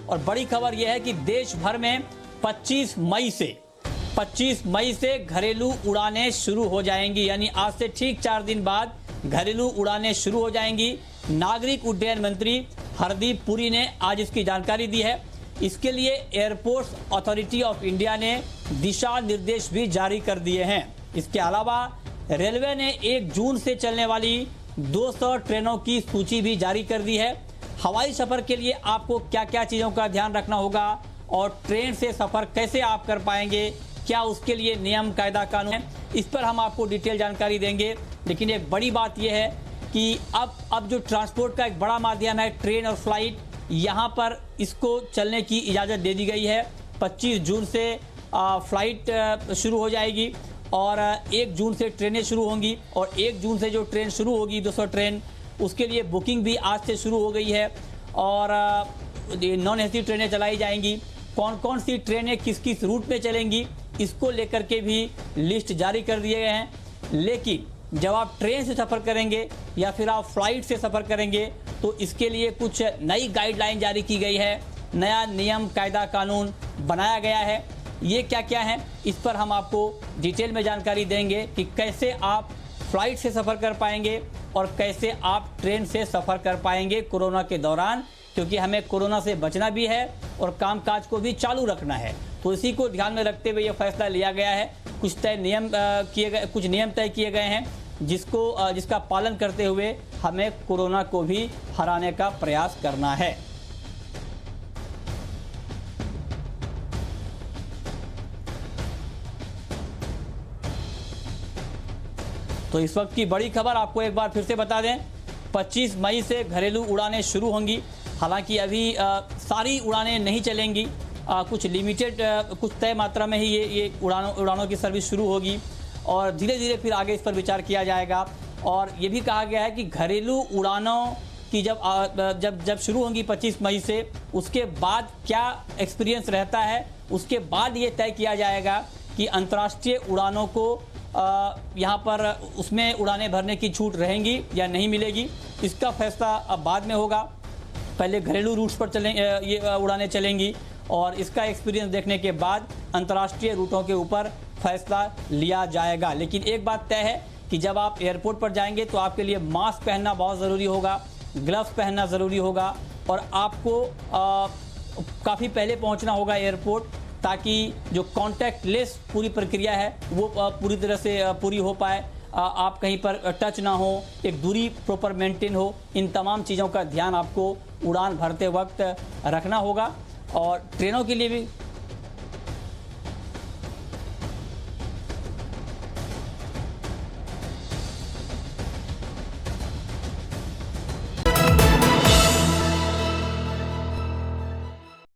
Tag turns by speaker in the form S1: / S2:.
S1: और बड़ी खबर यह है कि देश भर में 25 मई से घरेलू उड़ानें शुरू हो जाएंगी, यानी आज से ठीक 4 दिन बाद घरेलू उड़ानें शुरू हो जाएंगी। नागरिक उड्डयन मंत्री हरदीप पुरी ने आज इसकी जानकारी दी है। इसके लिए एयरपोर्ट्स अथॉरिटी ऑफ इंडिया ने दिशा निर्देश भी जारी कर दिए हैं। इसके अलावा रेलवे ने 1 जून से चलने वाली 200 ट्रेनों की सूची भी जारी कर दी है। हवाई सफर के लिए आपको क्या क्या चीज़ों का ध्यान रखना होगा और ट्रेन से सफर कैसे आप कर पाएंगे, क्या उसके लिए नियम कायदा कानून है, इस पर हम आपको डिटेल जानकारी देंगे। लेकिन एक बड़ी बात यह है कि अब जो ट्रांसपोर्ट का एक बड़ा माध्यम है ट्रेन और फ्लाइट, यहाँ पर इसको चलने की इजाज़त दे दी गई है। 25 जून से फ्लाइट शुरू हो जाएगी और 1 जून से ट्रेनें शुरू होंगी। और 1 जून से जो ट्रेन शुरू होगी 200 ट्रेन, उसके लिए बुकिंग भी आज से शुरू हो गई है और नॉन एसी ट्रेनें चलाई जाएंगी। कौन कौन सी ट्रेनें किस किस रूट में चलेंगी, इसको लेकर के भी लिस्ट जारी कर दिए गए हैं। लेकिन जब आप ट्रेन से सफ़र करेंगे या फिर आप फ्लाइट से सफ़र करेंगे तो इसके लिए कुछ नई गाइडलाइन जारी की गई है, नया नियम कायदा कानून बनाया गया है। ये क्या क्या है, इस पर हम आपको डिटेल में जानकारी देंगे कि कैसे आप फ्लाइट से सफ़र कर पाएंगे और कैसे आप ट्रेन से सफ़र कर पाएंगे कोरोना के दौरान, क्योंकि हमें कोरोना से बचना भी है और कामकाज को भी चालू रखना है। तो इसी को ध्यान में रखते हुए ये फैसला लिया गया है। कुछ नियम तय किए गए हैं जिसका पालन करते हुए हमें कोरोना को भी हराने का प्रयास करना है। तो इस वक्त की बड़ी खबर आपको एक बार फिर से बता दें, 25 मई से घरेलू उड़ानें शुरू होंगी। हालांकि अभी सारी उड़ानें नहीं चलेंगी, कुछ लिमिटेड कुछ तय मात्रा में ही ये उड़ानों की सर्विस शुरू होगी और धीरे धीरे फिर आगे इस पर विचार किया जाएगा। और ये भी कहा गया है कि घरेलू उड़ानों की जब शुरू होंगी 25 मई से, उसके बाद क्या एक्सपीरियंस रहता है, उसके बाद ये तय किया जाएगा कि अंतर्राष्ट्रीय उड़ानों को यहाँ पर उसमें उड़ानें भरने की छूट रहेंगी या नहीं मिलेगी। इसका फैसला अब बाद में होगा। पहले घरेलू रूट्स पर ये उड़ानें चलेंगी और इसका एक्सपीरियंस देखने के बाद अंतर्राष्ट्रीय रूटों के ऊपर फैसला लिया जाएगा। लेकिन एक बात तय है कि जब आप एयरपोर्ट पर जाएंगे तो आपके लिए मास्क पहनना बहुत ज़रूरी होगा, ग्लव्स पहनना ज़रूरी होगा और आपको काफ़ी पहले पहुँचना होगा एयरपोर्ट, ताकि जो कॉन्टैक्ट लेस पूरी प्रक्रिया है वो पूरी तरह से पूरी हो पाए, आप कहीं पर टच ना हो, एक दूरी प्रॉपर मेंटेन हो। इन तमाम चीज़ों का ध्यान आपको उड़ान भरते वक्त रखना होगा। और ट्रेनों के लिए भी